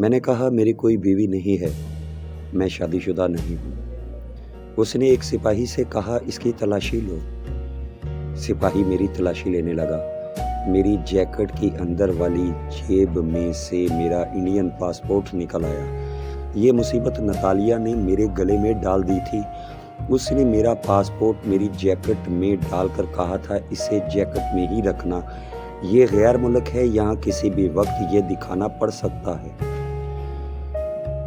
میں نے کہا میری کوئی بیوی نہیں ہے، میں شادی شدہ نہیں ہوں۔ اس نے ایک سپاہی سے کہا اس کی تلاشی لو۔ سپاہی میری تلاشی لینے لگا۔ میری جیکٹ کی اندر والی جیب میں سے میرا انڈین پاسپورٹ نکل آیا۔ یہ مصیبت نتالیہ نے میرے گلے میں ڈال دی تھی۔ اس نے میرا پاسپورٹ میری جیکٹ میں ڈال کر کہا تھا اسے جیکٹ میں ہی رکھنا، یہ غیر ملک ہے، یہاں کسی بھی وقت یہ دکھانا پڑ سکتا ہے۔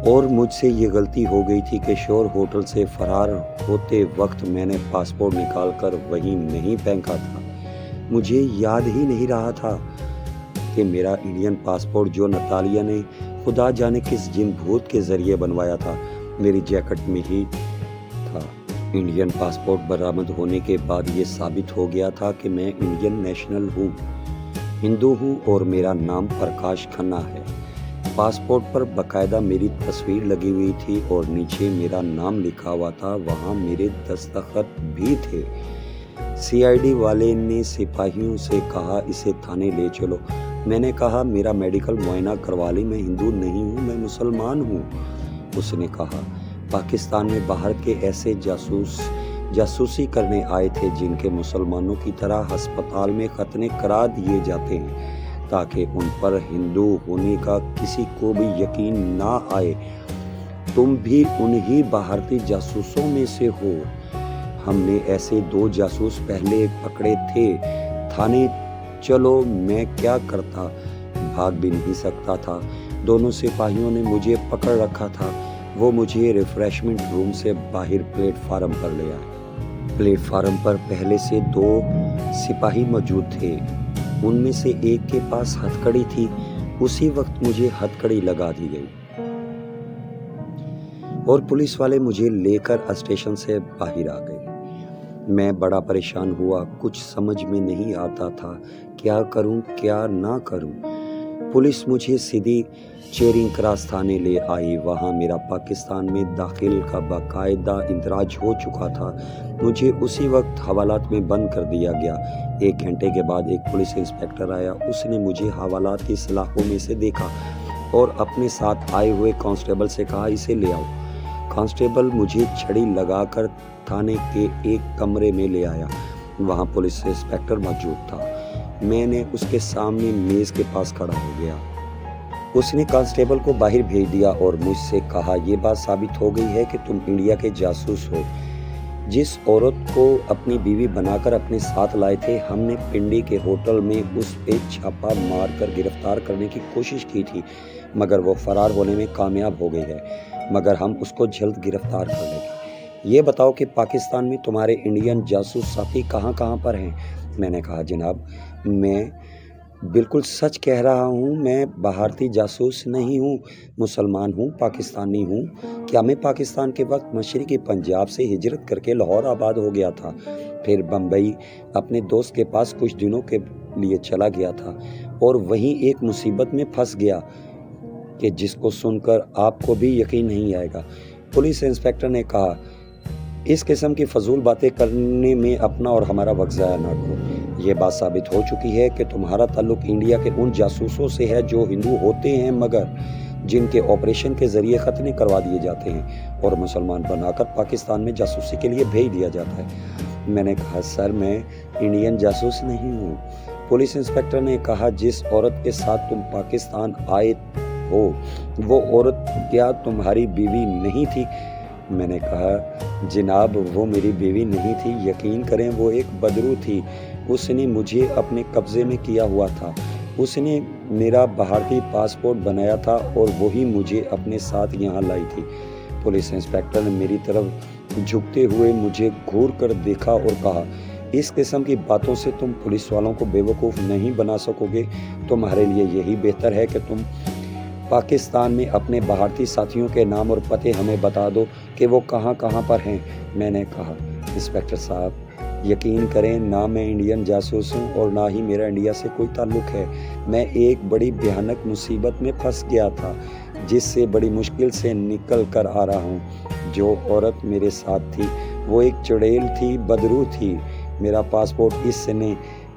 اور مجھ سے یہ غلطی ہو گئی تھی کہ شور ہوٹل سے فرار ہوتے وقت میں نے پاسپورٹ نکال کر وہیں نہیں پھینکا تھا۔ مجھے یاد ہی نہیں رہا تھا کہ میرا انڈین پاسپورٹ جو نتالیہ نے خدا جانے کس جن بھوت کے ذریعے بنوایا تھا میری جیکٹ میں ہی تھا۔ انڈین پاسپورٹ برآمد ہونے کے بعد یہ ثابت ہو گیا تھا کہ میں انڈین نیشنل ہوں، ہندو ہوں اور میرا نام پرکاش کھنہ ہے۔ پاسپورٹ پر باقاعدہ میری تصویر لگی ہوئی تھی اور نیچے میرا نام لکھا ہوا تھا، وہاں میرے دستخط بھی تھے۔ CID والے نے سپاہیوں سے کہا اسے تھانے لے چلو۔ میں نے کہا میرا میڈیکل معائنہ کروا لیں، میں ہندو نہیں ہوں، میں مسلمان ہوں۔ اس نے کہا پاکستان میں باہر کے ایسے جاسوسی کرنے آئے تھے جن کے مسلمانوں کی طرح ہسپتال میں ختنے کرا دیے جاتے ہیں تاکہ ان پر ہندو ہونے کا کسی کو بھی یقین نہ آئے۔ تم بھی انہی بھارتی جاسوسوں میں سے ہو۔ ہم نے ایسے 2 جاسوس پہلے پکڑے تھے۔ تھانے چلو، میں کیا کرتا، بھاگ بھی نہیں سکتا تھا۔ دونوں سپاہیوں نے مجھے پکڑ رکھا تھا۔ وہ مجھے ریفریشمنٹ روم سے باہر پلیٹ فارم پر لے آئے۔ پلیٹ فارم پر پہلے سے 2 سپاہی موجود تھے، ان میں سے ایک کے پاس ہتھکڑی تھی۔ اسی وقت مجھے ہتھکڑی لگا دی گئی اور پولیس والے مجھے لے کر اسٹیشن سے باہر آ گئے۔ میں بڑا پریشان ہوا، کچھ سمجھ میں نہیں آتا تھا کیا کروں کیا نہ کروں۔ پولیس مجھے سیدھی چیرنگ کراس تھانے لے آئی۔ وہاں میرا پاکستان میں داخل کا باقاعدہ اندراج ہو چکا تھا۔ مجھے اسی وقت حوالات میں بند کر دیا گیا۔ 1 گھنٹے کے بعد ایک پولیس انسپکٹر آیا۔ اس نے مجھے حوالات کی سلاخوں میں سے دیکھا اور اپنے ساتھ آئے ہوئے کانسٹیبل سے کہا اسے لے آؤ۔ کانسٹیبل مجھے چھڑی لگا کر تھانے کے ایک کمرے میں لے آیا۔ وہاں پولیس انسپکٹر موجود تھا۔ میں نے اس کے سامنے میز کے پاس کھڑا ہو گیا۔ اس نے کانسٹیبل کو باہر بھیج دیا اور مجھ سے کہا یہ بات ثابت ہو گئی ہے کہ تم انڈیا کے جاسوس ہو۔ جس عورت کو اپنی بیوی بنا کر اپنے ساتھ لائے تھے، ہم نے پنڈی کے ہوٹل میں اس پہ چھاپا مار کر گرفتار کرنے کی کوشش کی تھی، مگر وہ فرار ہونے میں کامیاب ہو گئی ہے، مگر ہم اس کو جلد گرفتار کر لیں گے۔ یہ بتاؤ کہ پاکستان میں تمہارے انڈین جاسوس ساتھی کہاں کہاں پر ہیں؟ میں نے کہا جناب میں بالکل سچ کہہ رہا ہوں، میں بھارتی جاسوس نہیں ہوں، مسلمان ہوں، پاکستانی ہوں۔ کیا میں پاکستان کے وقت مشرقی پنجاب سے ہجرت کر کے لاہور آباد ہو گیا تھا، پھر بمبئی اپنے دوست کے پاس کچھ دنوں کے لیے چلا گیا تھا اور وہیں ایک مصیبت میں پھنس گیا کہ جس کو سن کر آپ کو بھی یقین نہیں آئے گا۔ پولیس انسپکٹر نے کہا اس قسم کی فضول باتیں کرنے میں اپنا اور ہمارا وقت ضائع نہ کرو۔ یہ بات ثابت ہو چکی ہے کہ تمہارا تعلق انڈیا کے ان جاسوسوں سے ہے جو ہندو ہوتے ہیں مگر جن کے آپریشن کے ذریعے ختنے کروا دیے جاتے ہیں اور مسلمان بنا کر پاکستان میں جاسوسی کے لیے بھیج دیا جاتا ہے۔ میں نے کہا سر میں انڈین جاسوس نہیں ہوں۔ پولیس انسپکٹر نے کہا جس عورت کے ساتھ تم پاکستان آئے ہو وہ عورت کیا تمہاری بیوی نہیں تھی؟ میں نے کہا جناب وہ میری بیوی نہیں تھی، یقین کریں وہ ایک بدرو تھی، اس نے مجھے اپنے قبضے میں کیا ہوا تھا، اس نے میرا بھارتی پاسپورٹ بنایا تھا اور وہی مجھے اپنے ساتھ یہاں لائی تھی۔ پولیس انسپکٹر نے میری طرف جھکتے ہوئے مجھے گھور کر دیکھا اور کہا اس قسم کی باتوں سے تم پولیس والوں کو بیوقوف نہیں بنا سکو گے، تمہارے لیے یہی بہتر ہے کہ تم پاکستان میں اپنے بھارتی ساتھیوں کے نام اور پتے ہمیں بتا دو کہ وہ کہاں کہاں پر ہیں۔ میں نے کہا انسپکٹر صاحب یقین کریں نہ میں انڈین جاسوس ہوں اور نہ ہی میرا انڈیا سے کوئی تعلق ہے، میں ایک بڑی بھیانک مصیبت میں پھنس گیا تھا جس سے بڑی مشکل سے نکل کر آ رہا ہوں۔ جو عورت میرے ساتھ تھی وہ ایک چڑیل تھی، بدرو تھی۔ میرا پاسپورٹ اس نے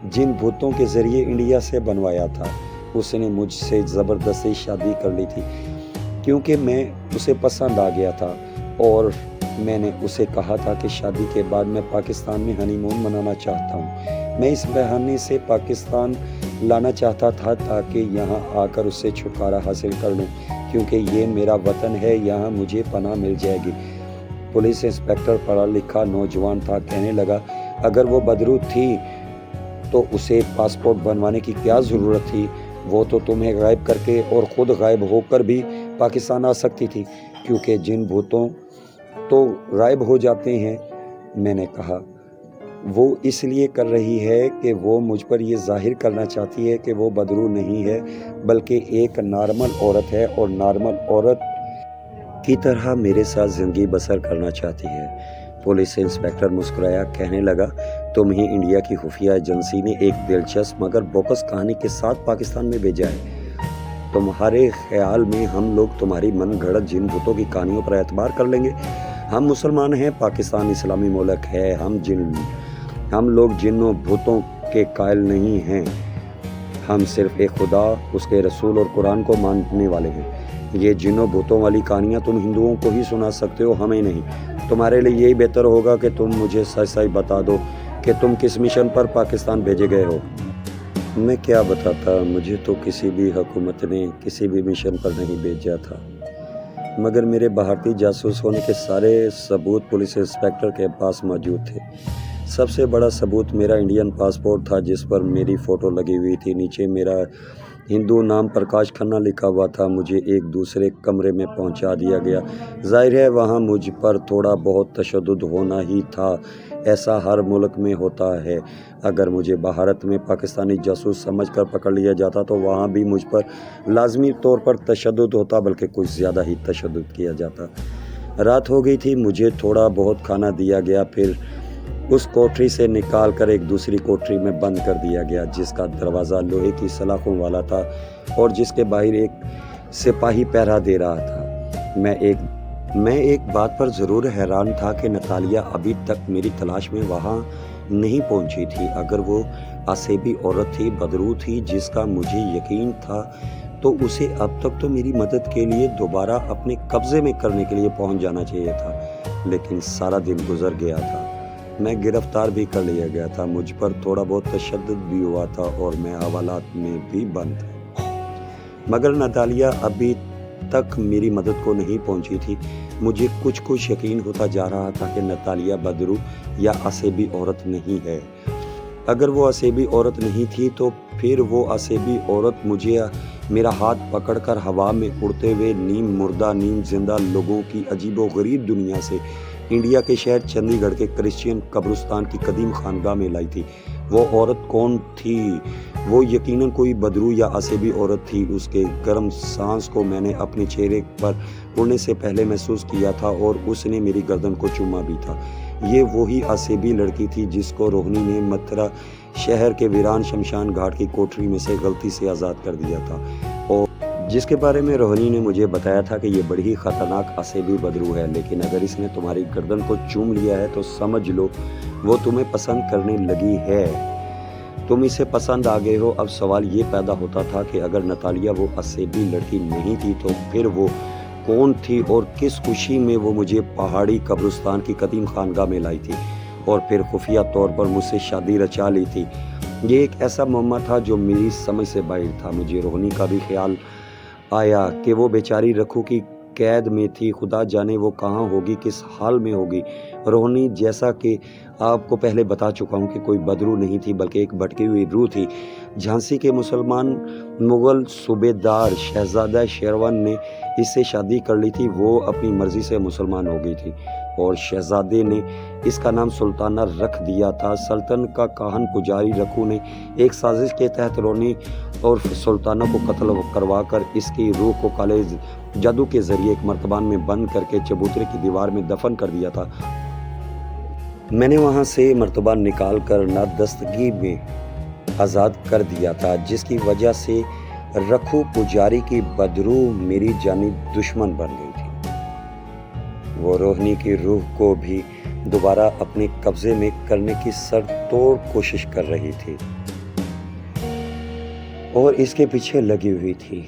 جن بھوتوں کے ذریعے انڈیا سے بنوایا تھا، اس نے مجھ سے زبردستی شادی کر لی تھی۔ کیونکہ میں اسے پسند آ گیا تھا اور میں نے اسے کہا تھا کہ شادی کے بعد میں پاکستان میں ہنی مون منانا چاہتا ہوں۔ میں اس بہانے سے پاکستان لانا چاہتا تھا تاکہ یہاں آ کر اس سے چھٹکارا حاصل کر لوں، کیونکہ یہ میرا وطن ہے، یہاں مجھے پناہ مل جائے گی۔ پولیس انسپکٹر پڑھا لکھا نوجوان تھا، کہنے لگا اگر وہ بدرو تھی تو اسے پاسپورٹ بنوانے کی کیا ضرورت تھی؟ وہ تو تمہیں غائب کر کے اور خود غائب ہو کر بھی پاکستان آ سکتی تھی، کیونکہ جن بھوتوں تو غائب ہو جاتے ہیں۔ میں نے کہا وہ اس لیے کر رہی ہے کہ وہ مجھ پر یہ ظاہر کرنا چاہتی ہے کہ وہ بدرو نہیں ہے بلکہ ایک نارمل عورت ہے اور نارمل عورت کی طرح میرے ساتھ زندگی بسر کرنا چاہتی ہے۔ پولیس انسپکٹر مسکرایا، کہنے لگا تمہیں انڈیا کی خفیہ ایجنسی نے ایک دلچسپ مگر بوکس کہانی کے ساتھ پاکستان میں بھیجا ہے۔ تمہارے خیال میں ہم لوگ تمہاری من گھڑت جن بھوتوں کی کہانیوں پر اعتبار کر لیں گے؟ ہم مسلمان ہیں، پاکستان اسلامی ملک ہے، ہم لوگ جنوں بھوتوں کے قائل نہیں ہیں۔ ہم صرف ایک خدا، اس کے رسول اور قرآن کو ماننے والے ہیں۔ یہ جنوں بھوتوں والی کہانیاں تم ہندوؤں کو ہی سنا سکتے ہو، ہمیں نہیں۔ تمہارے لیے یہی بہتر ہوگا کہ تم مجھے سچ سچ بتا دو کہ تم کس مشن پر پاکستان بھیجے گئے ہو۔ میں کیا بتاتا، مجھے تو کسی بھی حکومت نے کسی بھی مشن پر نہیں بھیجا تھا، مگر میرے بھارتی جاسوس ہونے کے سارے ثبوت پولیس انسپکٹر کے پاس موجود تھے۔ سب سے بڑا ثبوت میرا انڈین پاسپورٹ تھا جس پر میری فوٹو لگی ہوئی تھی، نیچے میرا ہندو نام پرکاش کھنہ لکھا ہوا تھا۔ مجھے ایک دوسرے کمرے میں پہنچا دیا گیا۔ ظاہر ہے وہاں مجھ پر تھوڑا بہت تشدد ہونا ہی تھا، ایسا ہر ملک میں ہوتا ہے۔ اگر مجھے بھارت میں پاکستانی جاسوس سمجھ کر پکڑ لیا جاتا تو وہاں بھی مجھ پر لازمی طور پر تشدد ہوتا، بلکہ کچھ زیادہ ہی تشدد کیا جاتا۔ رات ہو گئی تھی، مجھے تھوڑا بہت کھانا دیا گیا، پھر اس کوٹری سے نکال کر ایک دوسری کوٹری میں بند کر دیا گیا جس کا دروازہ لوہے کی سلاخوں والا تھا اور جس کے باہر ایک سپاہی پہرا دے رہا تھا۔ میں ایک بات پر ضرور حیران تھا کہ نتالیہ ابھی تک میری تلاش میں وہاں نہیں پہنچی تھی۔ اگر وہ آسیبی عورت تھی، بدرو تھی جس کا مجھے یقین تھا، تو اسے اب تک تو میری مدد کے لیے دوبارہ اپنے قبضے میں کرنے کے لیے پہنچ جانا چاہیے تھا، لیکن سارا دن گزر گیا تھا، میں گرفتار بھی کر لیا گیا تھا، مجھ پر تھوڑا بہت تشدد بھی ہوا تھا اور میں حوالات میں بھی بند تھا، مگر نتالیہ ابھی تک میری مدد کو نہیں پہنچی تھی۔ مجھے کچھ یقین ہوتا جا رہا تھا کہ نتالیہ بدرو یا آسیبی عورت نہیں ہے۔ اگر وہ آسیبی عورت نہیں تھی تو پھر وہ آسیبی عورت مجھے میرا ہاتھ پکڑ کر ہوا میں اڑتے ہوئے نیم مردہ نیم زندہ لوگوں کی عجیب و غریب دنیا سے انڈیا کے شہر چندی گڑھ کے کرسچین قبرستان کی قدیم خانقاہ میں لائی تھی۔ وہ عورت کون تھی؟ وہ یقیناً کوئی بدرو یا آسیبی عورت تھی۔ اس کے گرم سانس کو میں نے اپنے چہرے پر اڑنے سے پہلے محسوس کیا تھا اور اس نے میری گردن کو چوما بھی تھا۔ یہ وہی آسیبی لڑکی تھی جس کو روہنی نے متھرا شہر کے ویران شمشان گھاٹ کی کوٹری میں سے غلطی سے آزاد کر دیا تھا، اور جس کے بارے میں روہنی نے مجھے بتایا تھا کہ یہ بڑی ہی خطرناک آسیبی بدرو ہے، لیکن اگر اس نے تمہاری گردن کو چوم لیا ہے تو سمجھ لو وہ تمہیں پسند کرنے لگی ہے، تم اسے پسند آ گئے ہو۔ اب سوال یہ پیدا ہوتا تھا کہ اگر نتالیہ وہ آسیبی لڑکی نہیں تھی تو پھر وہ کون تھی اور کس خوشی میں وہ مجھے پہاڑی قبرستان کی قدیم خانقاہ میں لائی تھی اور پھر خفیہ طور پر مجھ سے شادی رچا لی تھی۔ یہ ایک ایسا معمہ تھا جو میری سمجھ سے باہر تھا۔ مجھے روہنی کا بھی خیال آیا کہ وہ بیچاری رکھو کی قید میں تھی، خدا جانے وہ کہاں ہوگی، کس حال میں ہوگی۔ روہنی جیسا کہ آپ کو پہلے بتا چکا ہوں کہ کوئی بدرو نہیں تھی بلکہ ایک بھٹکی ہوئی روح تھی۔ جھانسی کے مسلمان مغل صوبیدار شہزادہ شیروان نے اس سے شادی کر لی تھی۔ وہ اپنی مرضی سے مسلمان ہو گئی تھی اور شہزادے نے اس کا نام سلطانہ رکھ دیا تھا۔ سلطنت کا کاہن پجاری رکھو نے ایک سازش کے تحت روہنی اور سلطانہ کو قتل کروا کر اس کی روح کو کالے جادو کے ذریعے ایک مرتبان میں بند کر کے چبوترے کی دیوار میں دفن کر دیا تھا۔ میں نے وہاں سے مرتبان نکال کر نادستگی میں آزاد کر دیا تھا، جس کی وجہ سے رکھو پجاری کی بدرو میری جانب دشمن بن گئی تھی۔ وہ روہنی کی روح کو بھی دوبارہ اپنے قبضے میں کرنے کی سر توڑ کوشش کر رہی تھی اور اس کے پیچھے لگی ہوئی تھی۔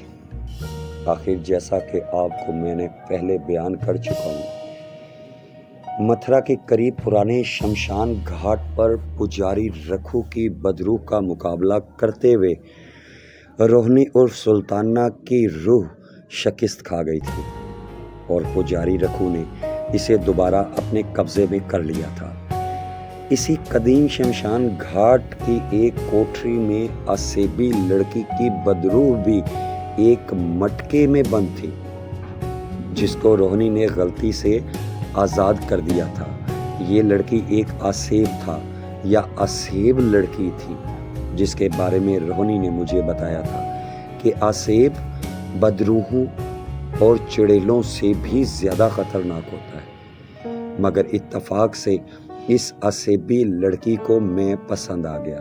آخر جیسا کہ آپ کو میں نے پہلے بیان کر چکا ہوں، متھرا کے قریب پرانے شمشان گھاٹ پر پجاری رکھو کی بدروح کا مقابلہ کرتے ہوئے روہنی عرف سلطانہ کی روح شکست کھا گئی تھی اور پجاری رکھو نے اسے دوبارہ اپنے قبضے میں کر لیا تھا۔ اسی قدیم شمشان گھاٹ کی ایک کوٹری میں آسیبی لڑکی کی بدروح بھی ایک مٹکے میں بند تھی، جس کو روہنی نے غلطی سے آزاد کر دیا تھا۔ یہ لڑکی ایک آسیب تھا یا آسیب لڑکی تھی، جس کے بارے میں روہنی نے مجھے بتایا تھا کہ آسیب بدروحوں اور چڑیلوں سے بھی زیادہ خطرناک ہوتا ہے، مگر اتفاق سے اس آسیبی لڑکی کو میں پسند آ گیا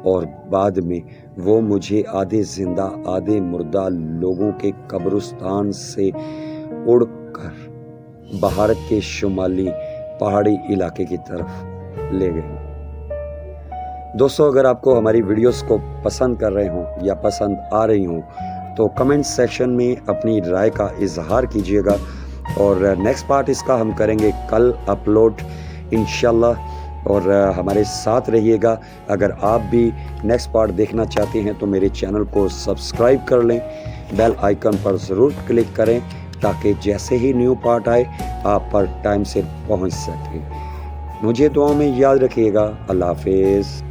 اور بعد میں وہ مجھے آدھے زندہ آدھے مردہ لوگوں کے قبرستان سے اڑ کر بھارت کے شمالی پہاڑی علاقے کی طرف لے گئے۔ دوستو، اگر آپ کو ہماری ویڈیوز کو پسند کر رہے ہوں یا پسند آ رہی ہوں تو کمنٹ سیکشن میں اپنی رائے کا اظہار کیجیے گا، اور نیکسٹ پارٹ اس کا ہم کریں گے کل اپلوڈ انشاءاللہ، اور ہمارے ساتھ رہیے گا۔ اگر آپ بھی نیکسٹ پارٹ دیکھنا چاہتے ہیں تو میرے چینل کو سبسکرائب کر لیں، بیل آئیکن پر ضرور کلک کریں تاکہ جیسے ہی نیو پارٹ آئے آپ پر ٹائم سے پہنچ سکے۔ مجھے دعاؤں میں یاد رکھیے گا۔ اللہ حافظ۔